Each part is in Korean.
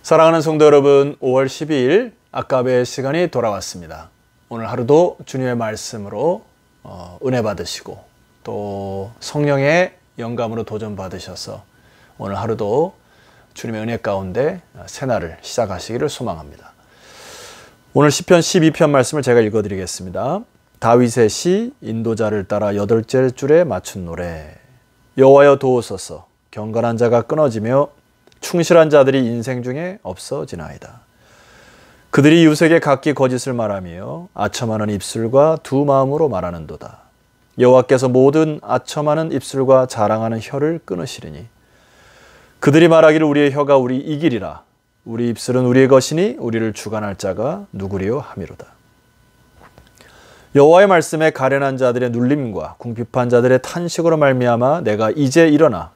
사랑하는 성도 여러분, 5월 12일 아까베 시간이 돌아왔습니다. 오늘 하루도 주님의 말씀으로 은혜 받으시고 또 성령의 영감으로 도전 받으셔서 오늘 하루도 주님의 은혜 가운데 새날을 시작하시기를 소망합니다. 오늘 시편 12편 말씀을 제가 읽어드리겠습니다. 다윗의 시 인도자를 따라 8째 줄에 맞춘 노래. 여호와여 도우소서. 경건한 자가 끊어지며 충실한 자들이 인생 중에 없어지나이다. 그들이 이웃에게 각기 거짓을 말하며 아첨하는 입술과 두 마음으로 말하는도다. 여호와께서 모든 아첨하는 입술과 자랑하는 혀를 끊으시리니 그들이 말하기를 우리의 혀가 우리 이기리라. 우리 입술은 우리의 것이니 우리를 주관할 자가 누구리요 하미로다. 여호와의 말씀에 가련한 자들의 눌림과 궁핍한 자들의 탄식으로 말미암아 내가 이제 일어나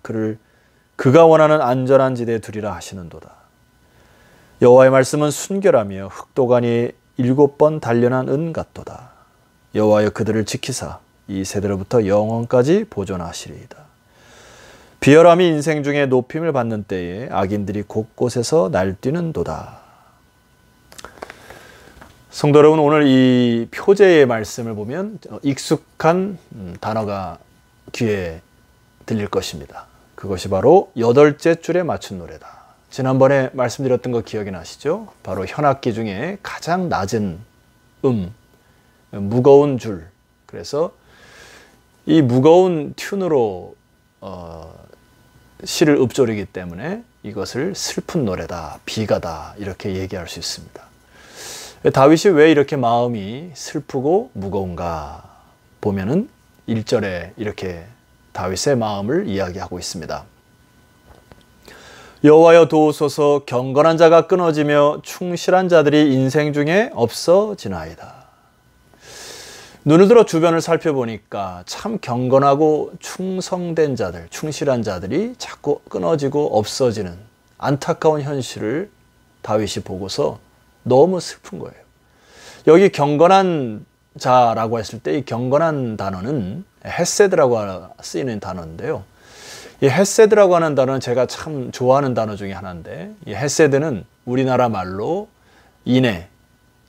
그가 원하는 안전한 지대에 두리라 하시는도다. 여호와의 말씀은 순결하며 흑도가니 7번 단련한 은 같도다. 여호와여 그들을 지키사 이 세대로부터 영원까지 보존하시리이다. 비열함이 인생 중에 높임을 받는 때에 악인들이 곳곳에서 날뛰는도다. 성도 여러분, 오늘 이 표제의 말씀을 보면 익숙한 단어가 귀에 들릴 것입니다. 그것이 바로 8째 줄에 맞춘 노래다. 지난번에 말씀드렸던 거 기억이 나시죠? 바로 현악기 중에 가장 낮은 무거운 줄. 그래서 이 무거운 튠으로 시를 읊조리기 때문에 이것을 슬픈 노래다, 비가다 이렇게 얘기할 수 있습니다. 다윗이 왜 이렇게 마음이 슬프고 무거운가 보면은 1절에 이렇게 다윗의 마음을 이야기하고 있습니다. 여호와여 도우소서. 경건한 자가 끊어지며 충실한 자들이 인생 중에 없어지나이다. 눈을 들어 주변을 살펴보니까 참 경건하고 충성된 자들, 충실한 자들이 자꾸 끊어지고 없어지는 안타까운 현실을 다윗이 보고서 너무 슬픈 거예요. 여기 경건한 자라고 했을 때 이 경건한 단어는 헤세드라고 쓰이는 단어인데요. 이 헤세드라고 하는 단어는 제가 참 좋아하는 단어 중에 하나인데, 이 헤세드는 우리나라 말로 인애,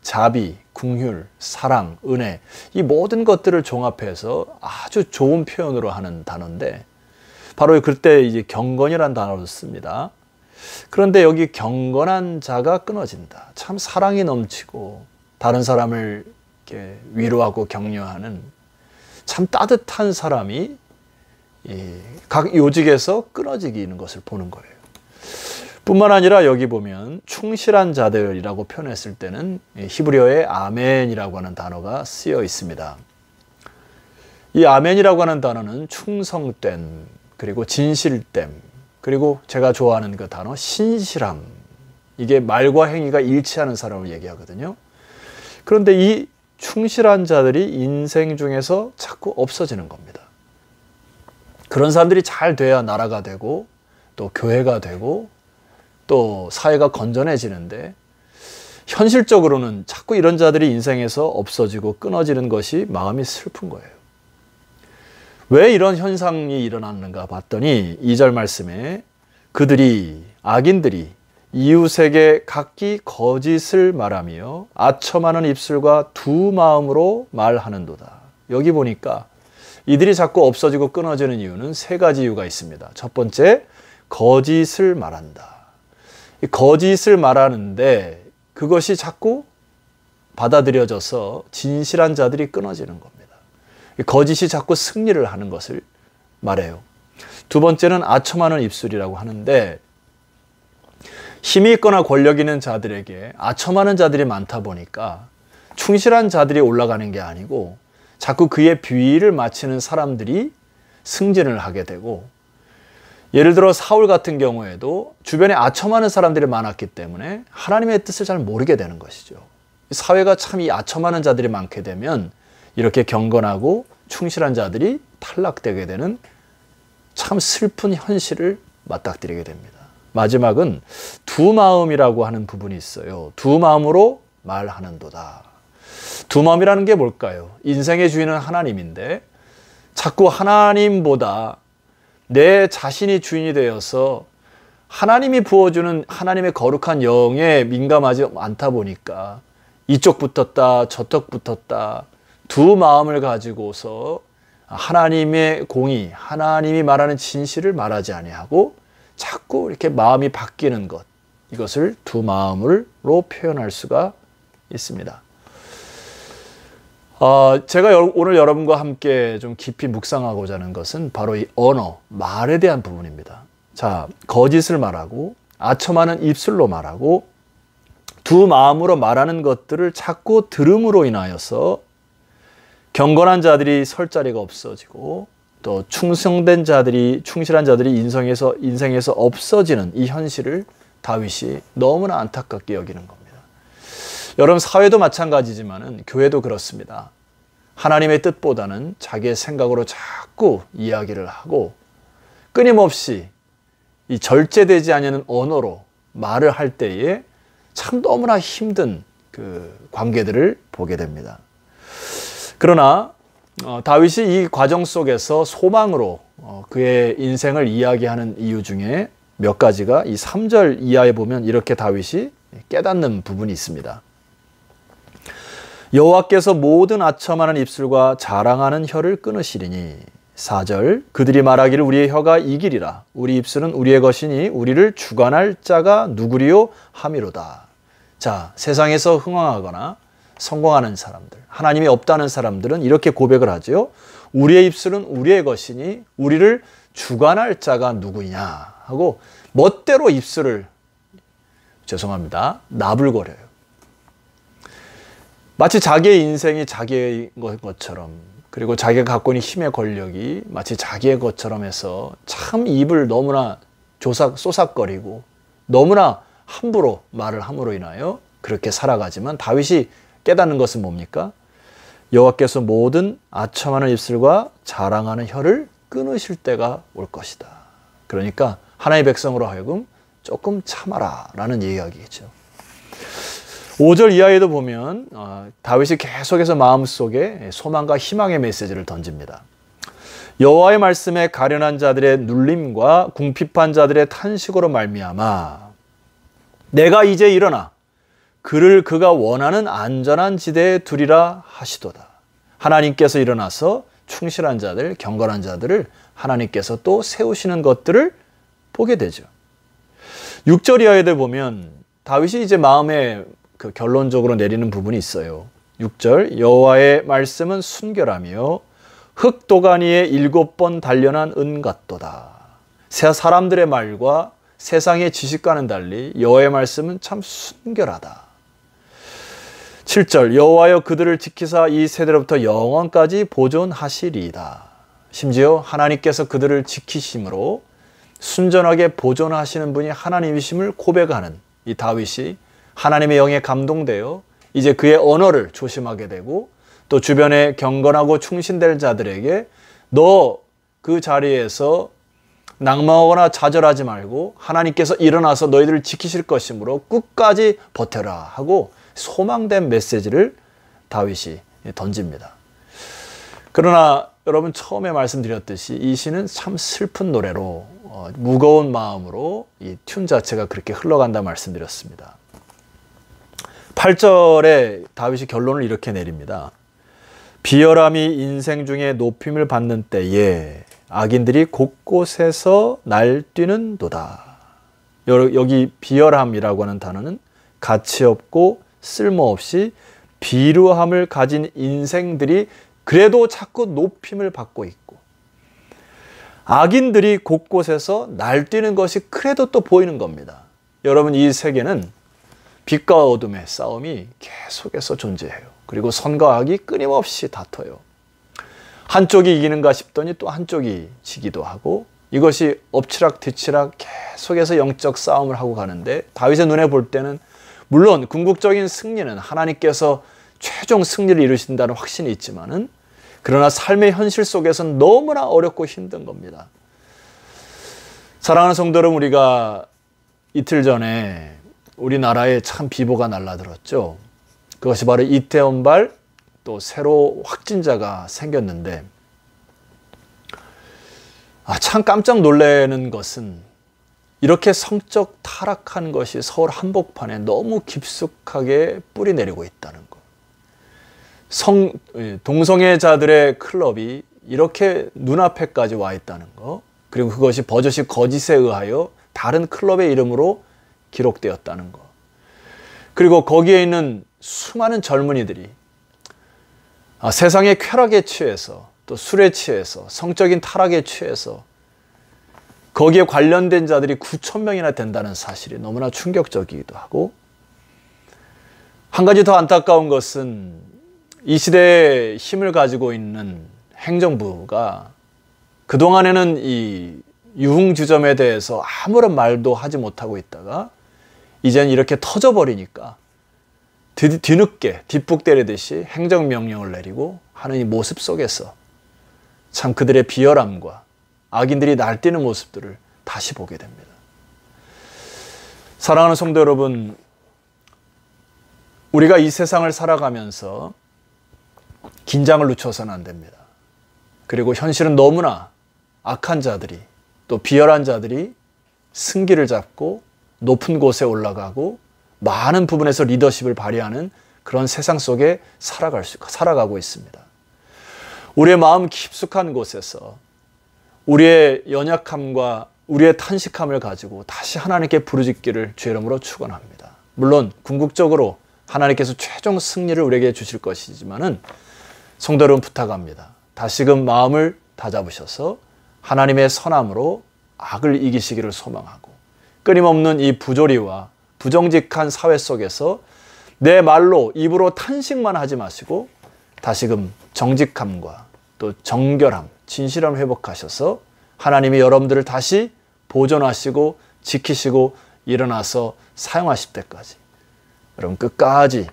자비, 긍휼, 사랑, 은혜, 이 모든 것들을 종합해서 아주 좋은 표현으로 하는 단어인데, 바로 그때 이제 경건이라는 단어를 씁니다. 그런데 여기 경건한 자가 끊어진다. 참 사랑이 넘치고 다른 사람을 이렇게 위로하고 격려하는 참 따뜻한 사람이 각 요직에서 끊어지는 것을 보는 거예요. 뿐만 아니라 여기 보면 충실한 자들이라고 표현했을 때는 히브리어에 아멘이라고 하는 단어가 쓰여 있습니다. 이 아멘이라고 하는 단어는 충성됨, 그리고 진실됨, 그리고 제가 좋아하는 그 단어 신실함, 이게 말과 행위가 일치하는 사람을 얘기하거든요. 그런데 이 충실한 자들이 인생 중에서 자꾸 없어지는 겁니다. 그런 사람들이 잘 돼야 나라가 되고 또 교회가 되고 또 사회가 건전해지는데, 현실적으로는 자꾸 이런 자들이 인생에서 없어지고 끊어지는 것이 마음이 슬픈 거예요. 왜 이런 현상이 일어났는가 봤더니 2절 말씀에 악인들이 이웃에게 각기 거짓을 말하며 아첨하는 입술과 두 마음으로 말하는도다. 여기 보니까 이들이 자꾸 없어지고 끊어지는 이유는 3가지 이유가 있습니다. 첫 번째, 거짓을 말한다. 이 거짓을 말하는데 그것이 자꾸 받아들여져서 진실한 자들이 끊어지는 겁니다. 이 거짓이 자꾸 승리를 하는 것을 말해요. 두 번째는 아첨하는 입술이라고 하는데, 힘이 있거나 권력 있는 자들에게 아첨하는 자들이 많다 보니까 충실한 자들이 올라가는 게 아니고 자꾸 그의 비위를 맞추는 사람들이 승진을 하게 되고, 예를 들어 사울 같은 경우에도 주변에 아첨하는 사람들이 많았기 때문에 하나님의 뜻을 잘 모르게 되는 것이죠. 사회가 참 이 아첨하는 자들이 많게 되면 이렇게 경건하고 충실한 자들이 탈락되게 되는 참 슬픈 현실을 맞닥뜨리게 됩니다. 마지막은 두 마음이라고 하는 부분이 있어요. 두 마음으로 말하는도다. 두 마음이라는 게 뭘까요? 인생의 주인은 하나님인데 자꾸 하나님보다 내 자신이 주인이 되어서 하나님이 부어주는 하나님의 거룩한 영에 민감하지 않다 보니까 이쪽 붙었다 저쪽 붙었다 두 마음을 가지고서 하나님의 공의, 하나님이 말하는 진실을 말하지 아니하고 자꾸 이렇게 마음이 바뀌는 것, 이것을 두 마음으로 표현할 수가 있습니다. 제가 오늘 여러분과 함께 좀 깊이 묵상하고자 하는 것은 바로 이 언어, 말에 대한 부분입니다. 자, 거짓을 말하고 아첨하는 입술로 말하고 두 마음으로 말하는 것들을 자꾸 들음으로 인하여서 경건한 자들이 설 자리가 없어지고 또 충성된 자들이, 충실한 자들이 인생에서 없어지는 이 현실을 다윗이 너무나 안타깝게 여기는 겁니다. 여러분, 사회도 마찬가지지만은 교회도 그렇습니다. 하나님의 뜻보다는 자기의 생각으로 자꾸 이야기를 하고 끊임없이 이 절제되지 않는 언어로 말을 할 때에 참 너무나 힘든 그 관계들을 보게 됩니다. 그러나 다윗이 이 과정 속에서 소망으로 그의 인생을 이야기하는 이유 중에 몇 가지가 이 3절 이하에 보면 이렇게 다윗이 깨닫는 부분이 있습니다. 여호와께서 모든 아첨하는 입술과 자랑하는 혀를 끊으시리니 4절 그들이 말하기를 우리의 혀가 이기리라 우리 입술은 우리의 것이니 우리를 주관할 자가 누구리요 함이로다. 자, 세상에서 흥왕하거나 성공하는 사람들, 하나님이 없다는 사람들은 이렇게 고백을 하죠. 우리의 입술은 우리의 것이니 우리를 주관할 자가 누구냐 하고 멋대로 입술을 나불거려요. 마치 자기의 인생이 자기의 것처럼, 그리고 자기가 갖고 있는 힘의 권력이 마치 자기의 것처럼 해서 참 입을 너무나 쏘삭거리고 너무나 함부로 말을 함으로 인하여 그렇게 살아가지만 다윗이 깨닫는 것은 뭡니까? 여호와께서 모든 아첨하는 입술과 자랑하는 혀를 끊으실 때가 올 것이다. 그러니까 하나님의 백성으로 하여금 조금 참아라 라는 이야기겠죠. 5절 이하에도 보면 다윗이 계속해서 마음속에 소망과 희망의 메시지를 던집니다. 여호와의 말씀에 가련한 자들의 눌림과 궁핍한 자들의 탄식으로 말미암아 내가 이제 일어나 그를 그가 원하는 안전한 지대에 두리라 하시도다. 하나님께서 일어나서 충실한 자들, 경건한 자들을 하나님께서 또 세우시는 것들을 보게 되죠. 6절 이하에도 보면 다윗이 이제 마음에 그 결론적으로 내리는 부분이 있어요. 6절 여호와의 말씀은 순결하며 흙도가니에 7번 단련한 은 같도다. 사람들의 말과 세상의 지식과는 달리 여호와의 말씀은 참 순결하다. 7절 여호와여 그들을 지키사 이 세대로부터 영원까지 보존하시리이다. 심지어 하나님께서 그들을 지키심으로 순전하게 보존하시는 분이 하나님이심을 고백하는 이 다윗이 하나님의 영에 감동되어 이제 그의 언어를 조심하게 되고 또 주변에 경건하고 충신될 자들에게 너 그 자리에서 낭망하거나 좌절하지 말고 하나님께서 일어나서 너희들을 지키실 것이므로 끝까지 버텨라 하고 소망된 메시지를 다윗이 던집니다. 그러나 여러분 처음에 말씀드렸듯이 이 시는 참 슬픈 노래로 무거운 마음으로 이 튠 자체가 그렇게 흘러간다 말씀드렸습니다. 8절에 다윗이 결론을 이렇게 내립니다. 비열함이 인생 중에 높임을 받는 때에 악인들이 곳곳에서 날뛰는도다. 여기 비열함이라고 하는 단어는 가치 없고 쓸모없이 비루함을 가진 인생들이 그래도 자꾸 높임을 받고 있고 악인들이 곳곳에서 날뛰는 것이 그래도 또 보이는 겁니다. 여러분 이 세계는 빛과 어둠의 싸움이 계속해서 존재해요. 그리고 선과 악이 끊임없이 다퉈요. 한쪽이 이기는가 싶더니 또 한쪽이 지기도 하고 이것이 엎치락 뒤치락 계속해서 영적 싸움을 하고 가는데 다윗의 눈에 볼 때는 물론 궁극적인 승리는 하나님께서 최종 승리를 이루신다는 확신이 있지만은 그러나 삶의 현실 속에서는 너무나 어렵고 힘든 겁니다. 사랑하는 성도 여러분, 우리가 이틀 전에 우리나라에 참 비보가 날라들었죠. 그것이 바로 이태원발 또 새로 확진자가 생겼는데 참 깜짝 놀라는 것은 이렇게 성적 타락한 것이 서울 한복판에 너무 깊숙하게 뿌리 내리고 있다는 것. 동성애자들의 클럽이 이렇게 눈앞에까지 와 있다는 것. 그리고 그것이 버젓이 거짓에 의하여 다른 클럽의 이름으로 기록되었다는 것. 그리고 거기에 있는 수많은 젊은이들이 세상의 쾌락에 취해서 또 술에 취해서 성적인 타락에 취해서 거기에 관련된 자들이 9,000명이나 된다는 사실이 너무나 충격적이기도 하고, 한 가지 더 안타까운 것은 이 시대에 힘을 가지고 있는 행정부가 그동안에는 이 유흥주점에 대해서 아무런 말도 하지 못하고 있다가 이제는 이렇게 터져버리니까 뒤늦게 뒷북 때리듯이 행정명령을 내리고 하는 이 모습 속에서 참 그들의 비열함과 악인들이 날뛰는 모습들을 다시 보게 됩니다. 사랑하는 성도 여러분, 우리가 이 세상을 살아가면서 긴장을 늦춰서는 안 됩니다. 그리고 현실은 너무나 악한 자들이 또 비열한 자들이 승기를 잡고 높은 곳에 올라가고 많은 부분에서 리더십을 발휘하는 그런 세상 속에 살아가고 있습니다. 우리의 마음 깊숙한 곳에서 우리의 연약함과 우리의 탄식함을 가지고 다시 하나님께 부르짖기를 주의 이름으로 축원합니다. 물론 궁극적으로 하나님께서 최종 승리를 우리에게 주실 것이지만은 성도 여러분 부탁합니다. 다시금 마음을 다잡으셔서 하나님의 선함으로 악을 이기시기를 소망하고, 끊임없는 이 부조리와 부정직한 사회 속에서 내 말로 입으로 탄식만 하지 마시고 다시금 정직함과 또 정결함, 진실함을 회복하셔서 하나님이 여러분들을 다시 보존하시고 지키시고 일어나서 사용하실 때까지 여러분 끝까지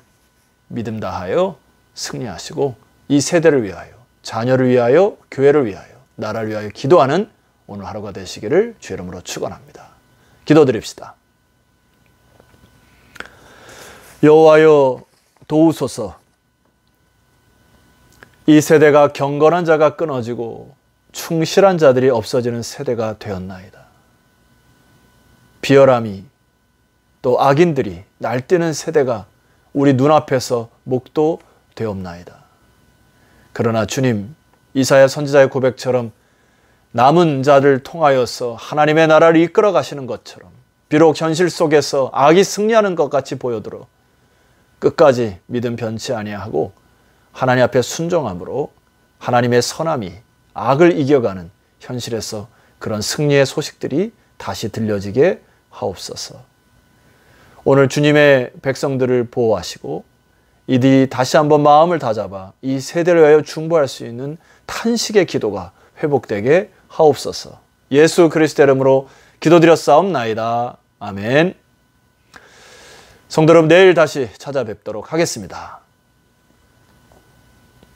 믿음 다하여 승리하시고 이 세대를 위하여, 자녀를 위하여, 교회를 위하여, 나라를 위하여 기도하는 오늘 하루가 되시기를 주의 이름으로 축원합니다. 기도드립시다. 여호와여 도우소서. 이 세대가 경건한 자가 끊어지고 충실한 자들이 없어지는 세대가 되었나이다. 비열함이 또 악인들이 날뛰는 세대가 우리 눈앞에서 목도되옵나이다. 그러나 주님, 이사야 선지자의 고백처럼 남은 자를 통하여서 하나님의 나라를 이끌어 가시는 것처럼 비록 현실 속에서 악이 승리하는 것 같이 보여도 끝까지 믿음 변치 아니하고 하나님 앞에 순종함으로 하나님의 선함이 악을 이겨가는 현실에서 그런 승리의 소식들이 다시 들려지게 하옵소서. 오늘 주님의 백성들을 보호하시고 이들이 다시 한번 마음을 다잡아 이 세대를 위하여 중보할 수 있는 탄식의 기도가 회복되게 하옵소서. 예수 그리스도 이름으로 기도드렸사옵나이다. 아멘. 성도 여러분, 내일 다시 찾아뵙도록 하겠습니다.